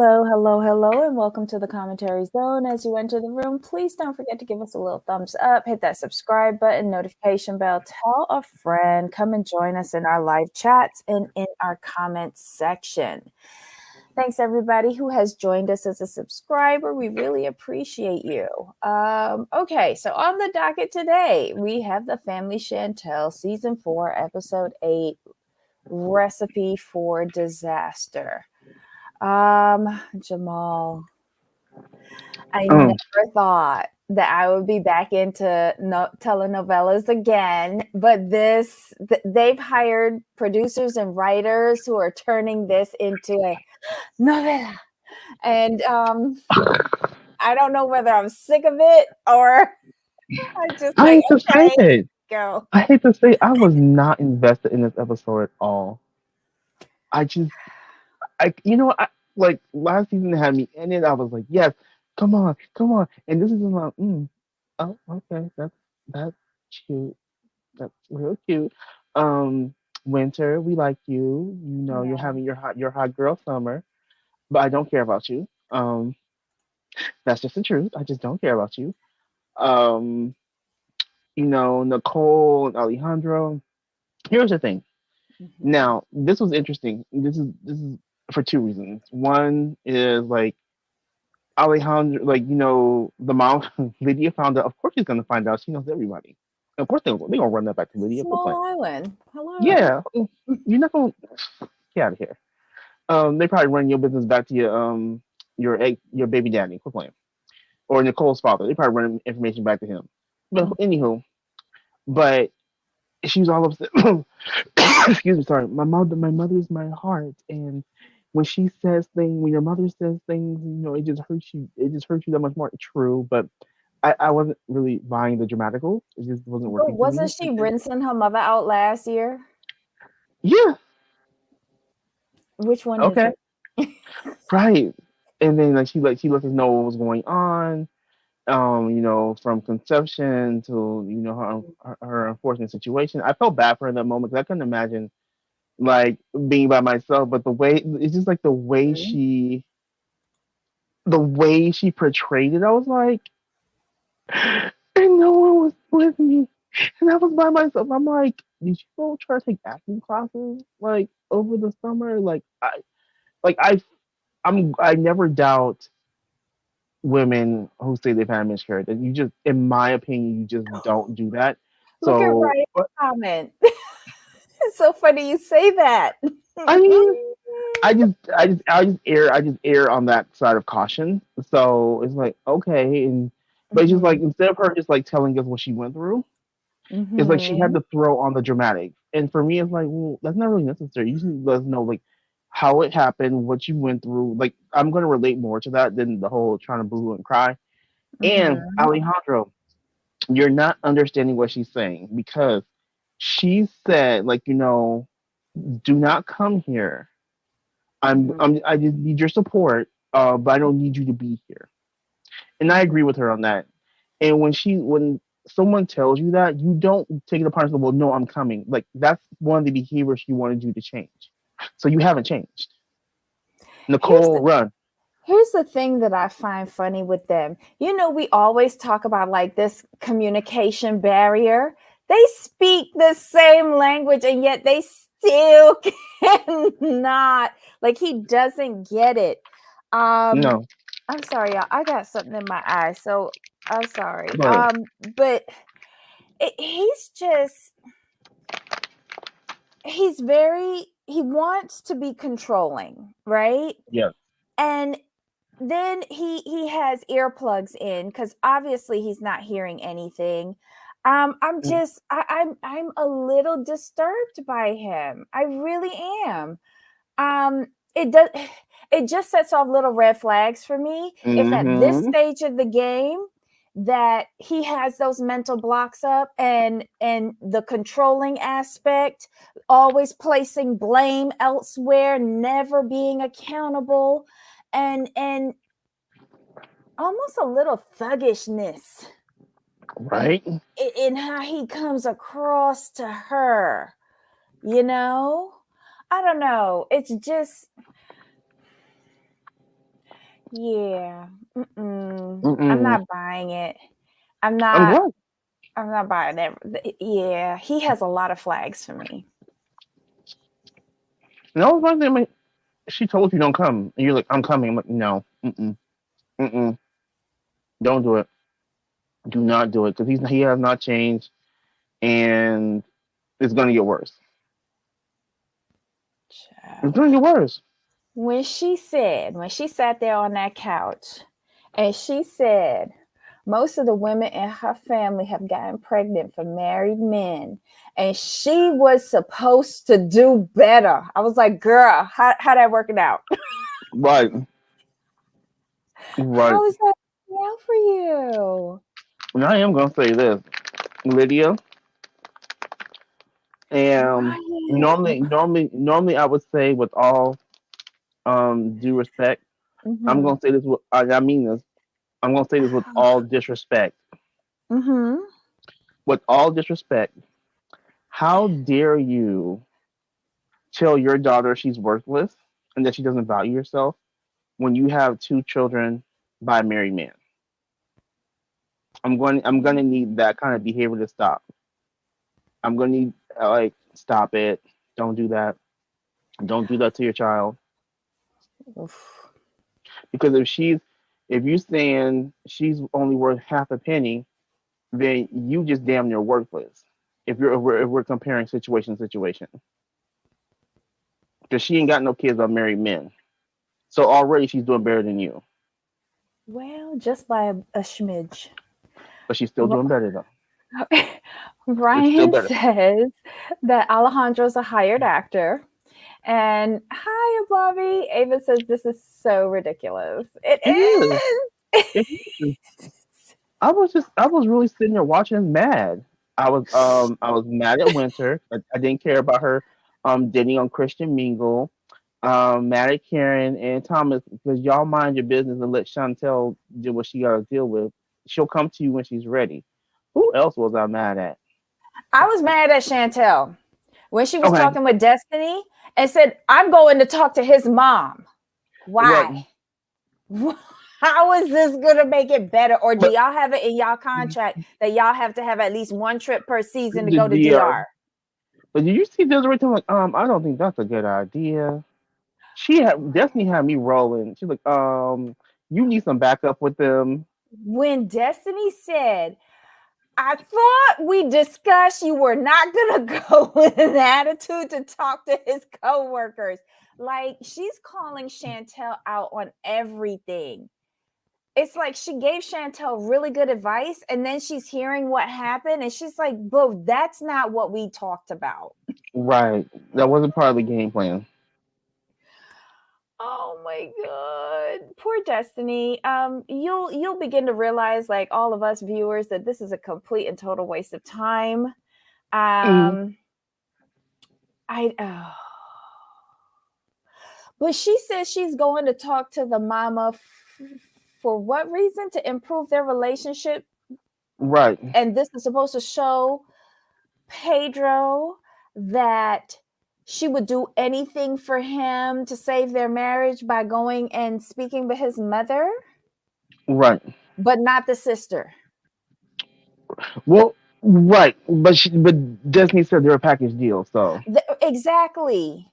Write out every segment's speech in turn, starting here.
Hello, hello, hello, and welcome to the commentary zone. As you enter the room, please don't forget to give us a little thumbs up, hit that subscribe button, notification bell, tell a friend, come and join us in our live chats and in our comments section. Thanks, everybody who has joined us as a subscriber. We really appreciate you. Okay, so on the docket today, we have the Family Chantel Season 4, Episode 8, Recipe for Disaster. Jamal, I never thought that I would be back into telenovelas again, but they've hired producers and writers who are turning this into a novela. And I don't know whether I'm sick of it or I just I like, hate to say okay, it. go. I hate to say I was not invested in this episode at all. I just, like last season had me in it. I was like, yes, come on. And this is like, oh, okay, that's cute. That's real cute. Um, Winter, we like you. You're Yeah. having your hot girl summer, but I don't care about you. That's just the truth. I just don't care about you. Um, Nicole and Alejandro. Here's the thing. Mhm. Now, this was interesting. This is for two reasons. One is like Alejandro, like the mom Lydia found out. Of course, she's gonna find out. She knows everybody. Of course, they gonna run that back to It's a Lydia. Quit small playing. island. Hello. Yeah, you're not gonna get out of here. They probably run your business back to your baby daddy. Quit playing. Or Nicole's father. They probably run information back to him. But anywho, but she was all upset. Excuse me, sorry. My mother's my heart, and when your mother says things, it just hurts you. It just hurts you that much more. True, but I wasn't really buying the dramatical. It just wasn't But working for wasn't me. she rinsing her mother out last year? Yeah, Which one is okay, it? right. And then she let us know what was going on. From conception to her unfortunate situation. I felt bad for her in that moment because I couldn't imagine like being by myself. But the way it's just like Mhm. the way she portrayed it, I was like, and no one was with me, and I was by myself. I'm like, did you go try to take acting classes like over the summer? Like I never doubt women who say they've had miscarriage. And you just, in my opinion, you just don't do that. Look at So, Ryan's comment. It's so funny you say that. I mean, I just err on that side of caution. So it's like okay, but it's just like Mhm. instead of her just like telling us what she went through, it's like she had Mhm. to throw on the dramatic. And for me, it's like, well, that's not really necessary. You just need to let us know like how it happened, what you went through. Like I'm gonna relate more to that than the whole trying to boo and cry. And Mhm. Alejandro, you're not understanding what she's saying because she said like do not come here. Mhm. I just need your support, but I don't need you to be here. And I Mhm. agree with her on that. And when someone tells you that, you don't take it upon yourself. Well, no, I'm coming. Like that's one of the behaviors she wanted you to change. So you haven't changed. Here's the Nicole, run. Here's the thing that I find funny with them. We always talk about like this communication barrier. They speak the same language and yet they still cannot. Like he doesn't get it. Um, No, I'm sorry, y'all. I got something in my eye, so I'm sorry. go ahead. But he's just he wants to be controlling, right? Yeah. And then he has earplugs in because obviously he's not hearing anything. I'm a little disturbed by him. I really am. It does it just sets off little red flags for me if at this Mm-hmm. stage of the game that he has those mental blocks up and the controlling aspect, always placing blame elsewhere, never being accountable, and almost a little thuggishness Right. in how he comes across to her, you know? I don't know. It's just Yeah. I'm Mm-mm. not buying it. I'm I'm not. glad. I'm not buying it. Yeah, he has a lot of flags for me. No, one thing. Like, she told you don't come, and you're like, I'm coming. I'm like, no, mm-mm, don't do it. Do not do it because he has not changed, and it's gonna get worse. It's Child. gonna get worse. When she sat there on that couch and she said, most of the women in her family have gotten pregnant from married men, and she was supposed to do better. I was like, girl, how that working out? Right, right. How is that working out for you? And I am gonna say this, Lydia. And Right. normally, I would say with all due respect, I'm Mm-hmm. gonna say this. I mean this. I'm gonna say this with all disrespect. Mm-hmm. With all disrespect, how dare you tell your daughter she's worthless and that she doesn't value herself when you have two children by a married man? I'm gonna need that kind of behavior to stop. I'm gonna need like stop it. Don't do that. Don't do that to your child. Oof. Because if you saying she's only worth half a penny, then you just damn near worthless. If we're comparing situation, because she ain't got no kids by married men, so already she's doing better than you, Well, just by a smidge. but she's still doing better though. It's still Ryan better. says that Alejandro's a hired actor. And hi, Bobby. Ava says this is so ridiculous. It It is. is. It is. I was really sitting there watching mad. I was mad at Winter. I didn't care about her dating on Christian Mingle. Mad at Karen and Thomas because y'all mind your business and let Chantel do what she gotta deal with. She'll come to you when she's ready. Who else was I mad at? I was mad at Chantel when she was Okay, talking with Destiny and said, I'm going to talk to his mom. right, Why? How is this going to make it better? Or do but y'all have it in y'all contract that y'all have to have at least one trip per season to the go to DR. DR? But did you see Desiree? I'm like, I don't think that's a good idea. Destiny had me rolling. She's like, you need some backup with them. When Destiny said, I thought we discussed you were not going to go with an attitude to talk to his coworkers. Like she's calling Chantel out on everything. It's like she gave Chantel really good advice and then she's hearing what happened and she's like, "Bro, that's not what we talked about." Right, that wasn't part of the game plan. Oh my god. Poor Destiny. You'll begin to realize like all of us viewers that this is a complete and total waste of time. Mhm. Um I But she says she's going to talk to the mama for what reason? To improve their relationship. Right, And this is supposed to show Pedro that she would do anything for him to save their marriage by going and speaking with his mother, right. but not the sister. Well, right, but Destiny said they're a package deal, so Exactly.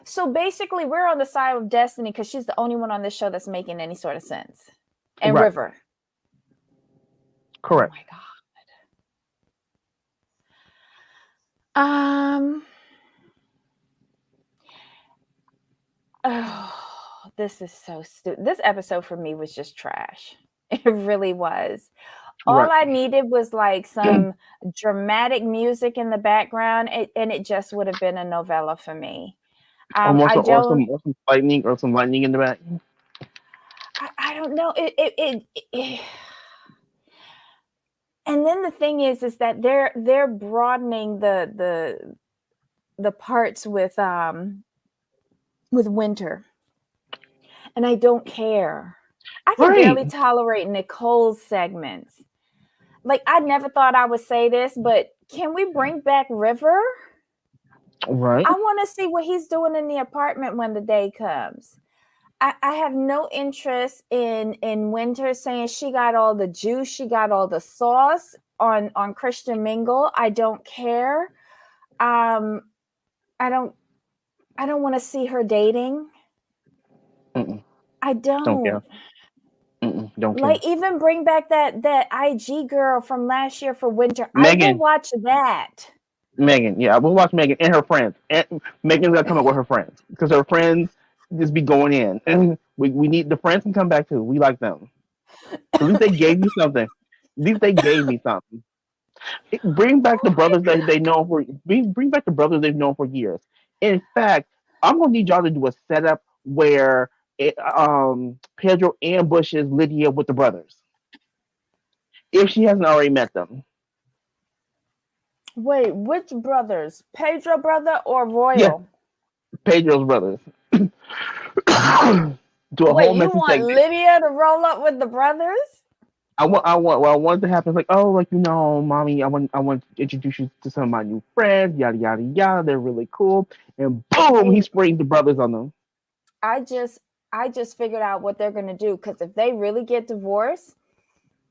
So basically, we're on the side of Destiny because she's the only one on this show that's making any sort of sense. And right, River. Oh correct. my God. Oh, this is so stupid. This episode for me was just trash. It really was. All Right. I needed was like some dramatic music in the background, and it just would have been a novella for me. I don't, Or some lightning in the back. I don't know. And then the thing is that they're broadening the parts with Winter, and I don't care. I can Right, barely tolerate Nicole's segments. Like I never thought I would say this, but can we bring back River? right. I want to see what he's doing in the apartment when the day comes. I have no interest in Winter saying she got all the juice, she got all the sauce on Christian Mingle. I don't care. Um, I don't want to see her dating. Mm-mm. I Don't don't. care. Mm-mm. Don't care. Like, even bring back that IG girl from last year for Winter. I will Megan, watch that. Megan, yeah, we'll watch Megan and her friends. And Megan's gotta come up with her friends because her friends just be going in. And we need the friends can come back too. We like them. At least they gave you something. At least they gave me something. Bring back the brothers that they know for bring back the brothers they've known for years. In fact, I'm gonna need y'all to do a setup where Pedro ambushes Lydia with the brothers if she hasn't already met them. Wait, which brothers? Pedro brother or Yeah, Royal? Pedro's brothers. Do a Wait, whole you messy want segment. Lydia to roll up with the brothers? What I want to happen is like, oh, like mommy, I want to introduce you to some of my new friends, yada yada yada. They're really cool, and boom, he See, springs the brothers on them. I just I just figured out what they're gonna do, because if they really get divorced,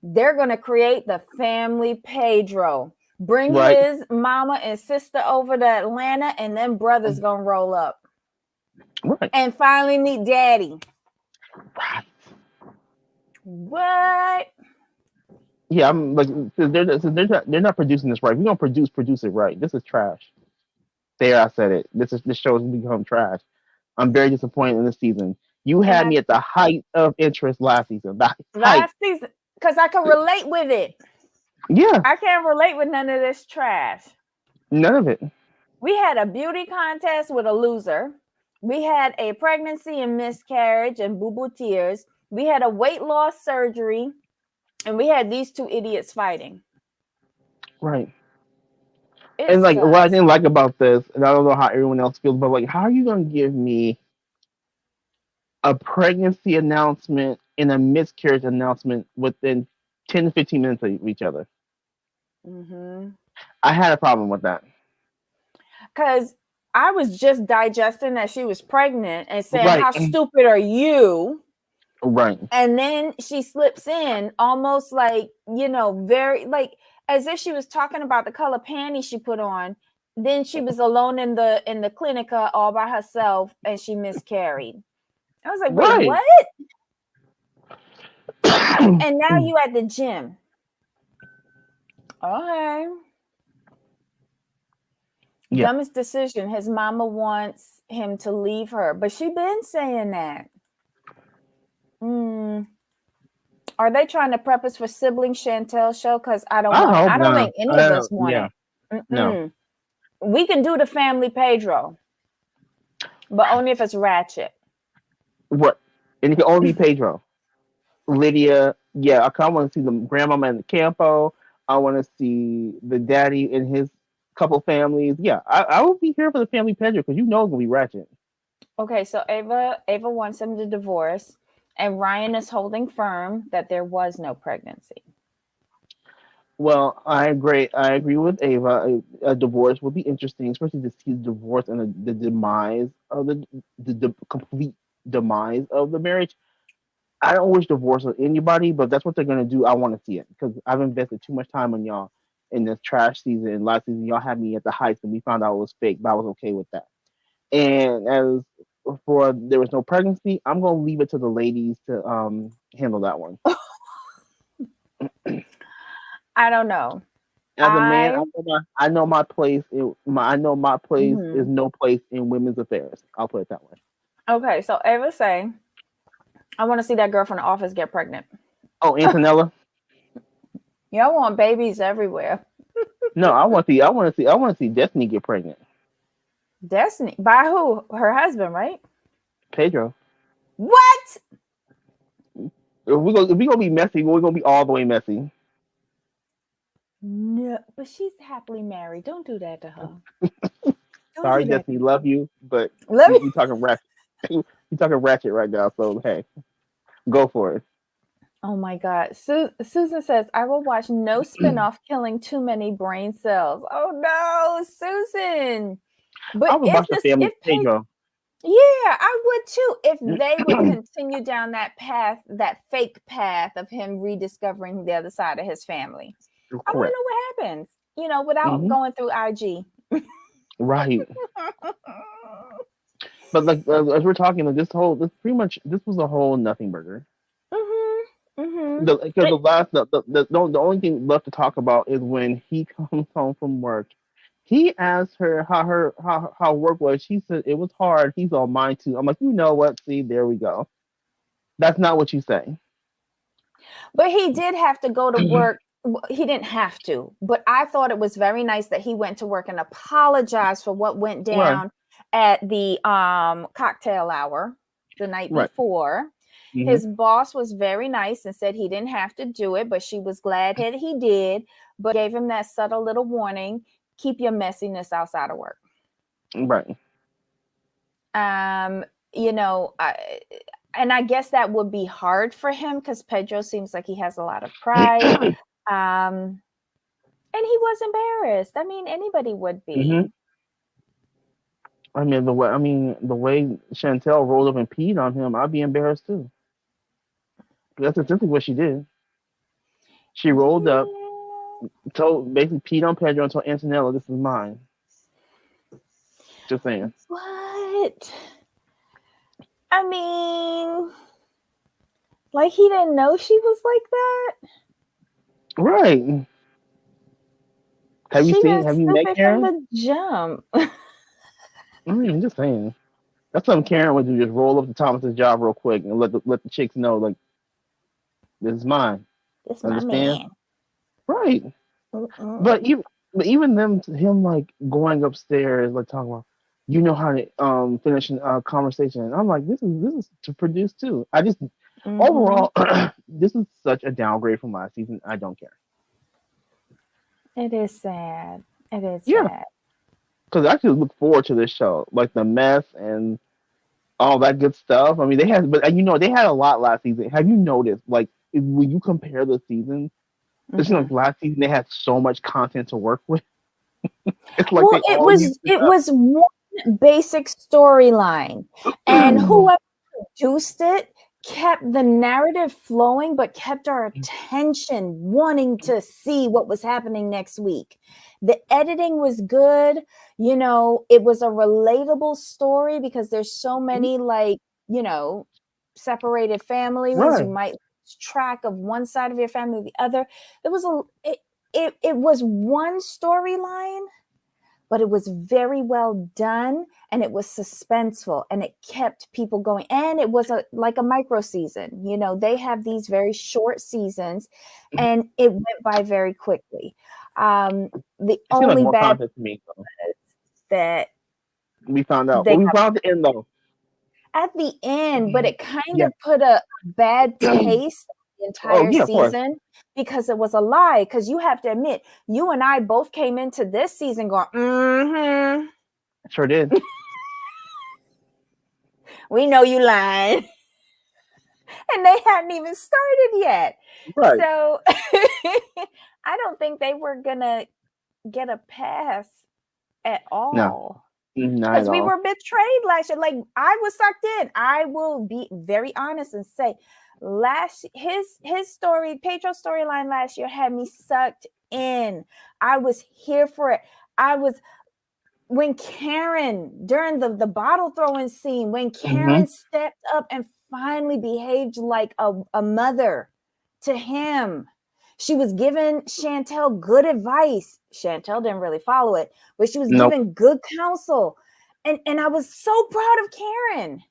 they're gonna create the family Pedro. Bring Right, his mama and sister over to Atlanta, and then brothers gonna roll up right, and finally meet daddy. right. What? Yeah, I'm like, they're not producing this right. If we're gonna produce it right. This is trash. There, I said it. This show has become trash. I'm very disappointed in this season. You And had I me at the height of interest last season. The height. last season, because I can relate with it. Yeah, I can't relate with none of this trash. none of it. We had a beauty contest with a loser. We had a pregnancy and miscarriage and boo boo tears. We had a weight loss surgery. And we had these two idiots fighting. Right. It And like what I sucks. didn't like about this, and I don't know how everyone else feels, but like, how are you gonna give me a pregnancy announcement and a miscarriage announcement within 10 to 15 minutes of each other? Mm-hmm. I had a problem with that. Because I was just digesting that she was pregnant and saying, Right. how stupid are you? Right. And then she slips in almost like, very like as if she was talking about the color panties she put on. Then she was alone in the clinica all by herself and she miscarried. I was like, wait, Right. what? And now you at the gym. Okay. Yeah. Dumbest decision. His mama wants him to leave her, but she been saying that. Are they trying to prep us for sibling Chantel show? Because I don't I want it. hope I don't not. think any of us want Yeah. it. No. We can do the family Pedro, but only if it's ratchet. What? And it can only be Pedro. Lydia. Yeah. I want to see the grandmama and the campo. I want to see the daddy and his couple families. Yeah. I will be here for the family Pedro because it's gonna be ratchet. Okay, so Ava wants him to divorce, and Ryan is holding firm that there was no pregnancy. Well, I agree. I agree with Ava. A divorce would be interesting, especially to see the divorce and the demise of the complete demise of the marriage. I don't wish divorce on anybody, but if that's what they're gonna do. I want to see it because I've invested too much time on y'all in this trash season. And last season, y'all had me at the heights, and we found out it was fake, but I was okay with that. And as for there was no pregnancy, I'm gonna leave it to the ladies to handle that one. I don't know. As a man, I I know my place. I know my place is mhm. no place in women's affairs. I'll put it that way. Okay, so Ava say, I want to see that girl from the office get pregnant. Oh, Antonella. Y'all want babies everywhere. No, I want to see. I want to see. I want to see Destiny get pregnant. Destiny by who? Her husband, right? Pedro. What? If we gonna be messy, we're gonna be all the way messy. No, but she's happily married. Don't do that to her. Don't Sorry, do that. Destiny, love you, but Let me. we talking ratchet. We talking ratchet right now. So hey, go for it. Oh my God. Susan says, I will watch no spinoff killing too many brain cells. Oh no, Susan. I But would watch the family if Pedro. Yeah, I would too if they would continue down that path, that fake path of him rediscovering the other side of his family. I want to Correct. know what happens, without Hmm. going through IG. Right. But like as we're talking, like this pretty much this was a whole nothing burger. Mhm. Mhm. Because the last the only thing left to talk about is when he comes home from work. He asked her how work was. She said it was hard. He's all mine too. I'm like, you know what? See, there we go. That's not what you say. But he did have to go to work. He didn't have to, but I thought it was very nice that he went to work and apologized for what went Right. down at the cocktail hour the night Right. before. Hmm. His boss was very nice and said he didn't have to do it, but she was glad that he did, but gave him that subtle little warning, keep your messiness outside of work. Right. Um, you know, I, and I guess that would be hard for him because Pedro seems like he has a lot of pride. Um, and he was embarrassed. I mean, anybody would be. Hmm. The way Chantel rolled up and peed on him, I'd be embarrassed too. That's essentially what she did. She rolled up, Yeah. told basically peed on Pedro and told Antonella, "This is mine." Just saying. What? I mean, like he didn't know she was like that. Right. Have you She seen? was Have you met stupid from Karen? the jump. Just saying. That's something Karen would do. Just roll up to Thomas's job real quick and let the chicks know, like, this is mine. It's my Understand? man. Right. Mm-mm. But even him like going upstairs, like talking about, you know how to finish a conversation. And I'm like, this is to produce too. I just Mm-hmm. overall, this is such a downgrade from last season. I don't care. It is sad. It is Yeah, sad. because I actually look forward to this show, like the mess and all that good stuff. I mean, they had, but they had a lot last season. Have you noticed, like, when you compare the seasons, it seems Mm-hmm. like last season they had so much content to work with. It's like Well, they all used it it up. was one basic storyline, and whoever produced it kept the narrative flowing, but kept our attention wanting to see what was happening next week. The editing was good. It was a relatable story because there's so many you know, separated families. You Right. might lose track of one side of your family or the other. There was a it was one storyline, but it was very well done and it was suspenseful and it kept people going, and it was like a micro season. They have these very short seasons and it went by very quickly. The It seemed like only more bad content to me. So that we found out. they Well, we got found the end though. at the end, but it kind Yeah. of put a bad taste the Oh entire yeah, of course. season because it was a lie. Because you have to admit, you and I both came into this season going, mm-hmm, Sure did. we know you lying. And they hadn't even started yet. Right. So I don't think they were gonna get a pass at No, all. not at Because we all. were betrayed last year. Like, I was sucked in. I will be very honest and say his story, Pedro's storyline last year had me sucked in. I was here for it. I was when Karen, during the bottle throwing scene, when Hmm. Karen stepped up and finally behaved like a mother to him. She was giving Chantel good advice. Chantel didn't really follow it, but she was Nope. giving good counsel. And I was so proud of Karen.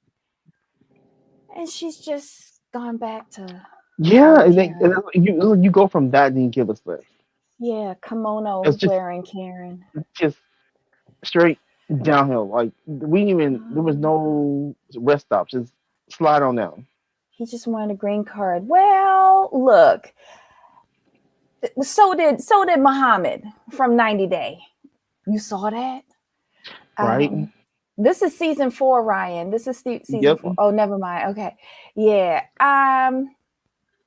And she's just gone back to Yeah, old and Karen. you go from that, then you give us this. Yeah, It's kimono just wearing Karen. just straight downhill. Like there was no rest stops. Just slide on down. He just wanted a green card. Well, look, so did Muhammad from 90 Day. You saw that? Right. This is season 4, Ryan. This is season Yep. 4. Oh, never mind. Okay. Yeah.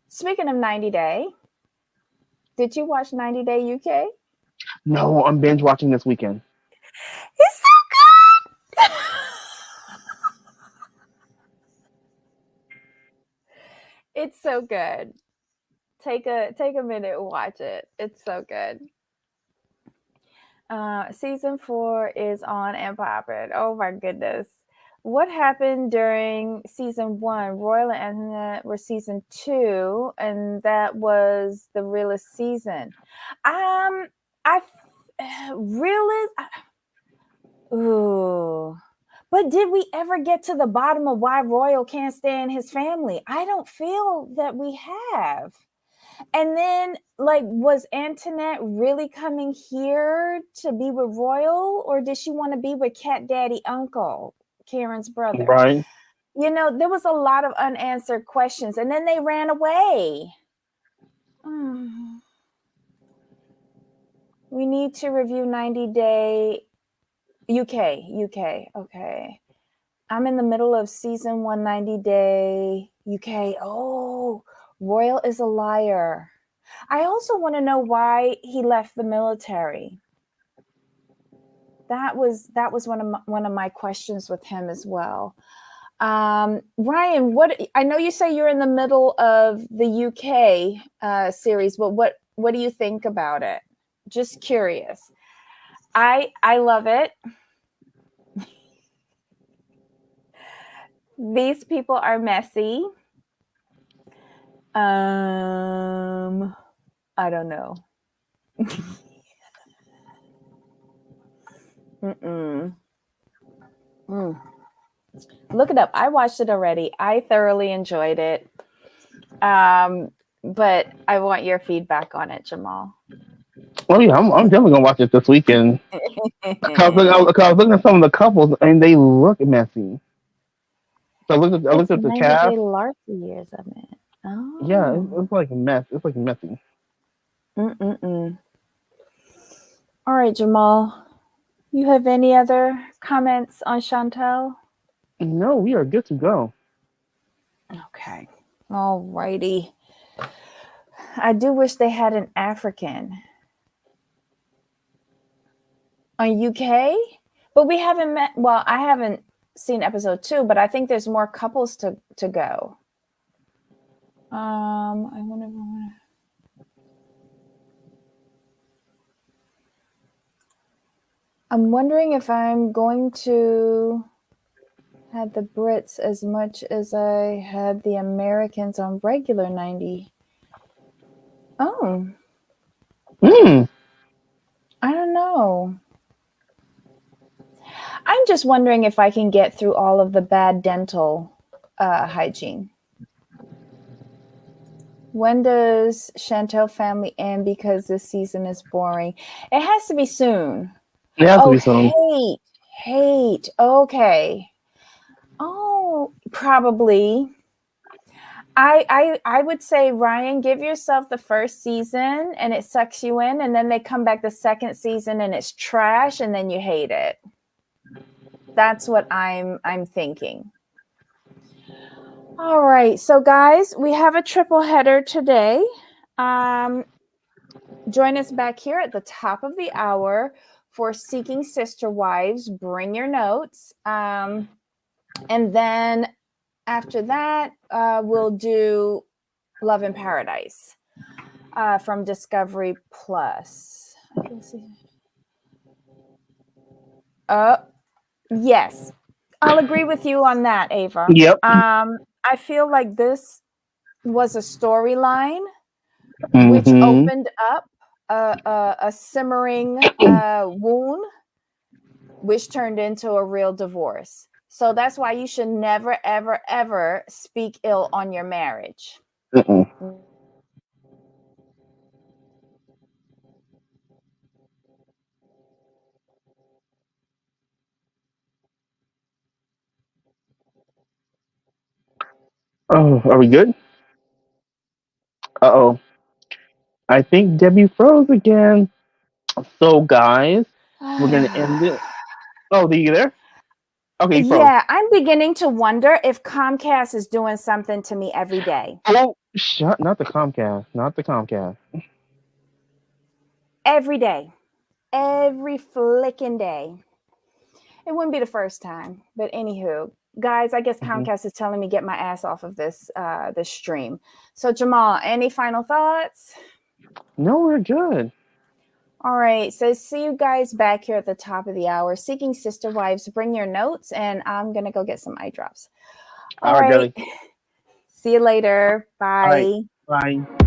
Speaking of 90 Day, did you watch 90 Day UK? No, I'm binge watching this weekend. It's so good. It's so good. Take a minute and watch it. It's so good. Season 4 is on and popping. Oh my goodness. What happened during season 1? Royal and Antoinette were season 2, and that was the realest season. I realist. Ooh. But did we ever get to the bottom of why Royal can't stand his family? I don't feel that we have. And then, like, was Antoinette really coming here to be with Royal, or did she want to be with Cat Daddy Uncle, Karen's brother? Right. You know, there was a lot of unanswered questions, and then they ran away. We need to review 90 Day UK. Okay. I'm in the middle of season 1, 90 Day UK. Oh, Royal is a liar. I also want to know why he left the military. That was one of my questions with him as well. Ryan, what I know you say you're in the middle of the UK series, but what do you think about it? Just curious. I love it. These people are messy. I don't know. Look it up. I watched it already. I thoroughly enjoyed it. But I want your feedback on it, Jamal. Oh yeah, I'm definitely gonna watch it this weekend. Cause I was looking at some of the couples and they look messy. So I It's looked at the 90 Day cast. Larky, isn't it? Yeah, Oh. it's like a mess. It's like messy. All right, Jamal. You have any other comments on Chantel? No, we are good to go. Okay. All righty. I do wish they had an African on UK, but we haven't met. Well, I haven't seen episode 2, but I think there's more couples to go. I wonder. I'm wondering if I'm going to had the Brits as much as I had the Americans on regular 90. Oh, Hmm. I don't know. I'm just wondering if I can get through all of the bad dental hygiene. When does Chantel family end because this season is boring? It has to be soon. It has to Oh, be soon. hate. Okay. Oh, probably. I would say, Ryan, give yourself the first season and it sucks you in, and then they come back the second season and it's trash, and then you hate it. That's what I'm thinking. All right, so guys, we have a triple header today. Join us back here at the top of the hour for Seeking Sister Wives. Bring your notes, and then after that, we'll do Love in Paradise from Discovery Plus. Yes, I'll agree with you on that, Ava. Yep. I feel like this was a storyline which Mm-hmm. opened up a simmering wound, which turned into a real divorce. So that's why you should never, ever, ever speak ill on your marriage. Mm-mm. Oh, are we good? Uh-oh. I think Debbie froze again. So, guys, we're going to end it. Oh, are you there? Okay, you froze. Yeah, I'm beginning to wonder if Comcast is doing something to me every day. Oh, shut. Not the Comcast. Not the Comcast. Every day. Every flicking day. It wouldn't be the first time, but anywho, guys, I guess Mhm. Comcast is telling me get my ass off of this this stream. So Jamal, any final thoughts? No, we're good. All right, so see you guys back here at the top of the hour. Seeking Sister Wives, bring your notes, and I'm gonna go get some eye drops. All All right, right, Jelly. see you later. All right. Bye. Bye.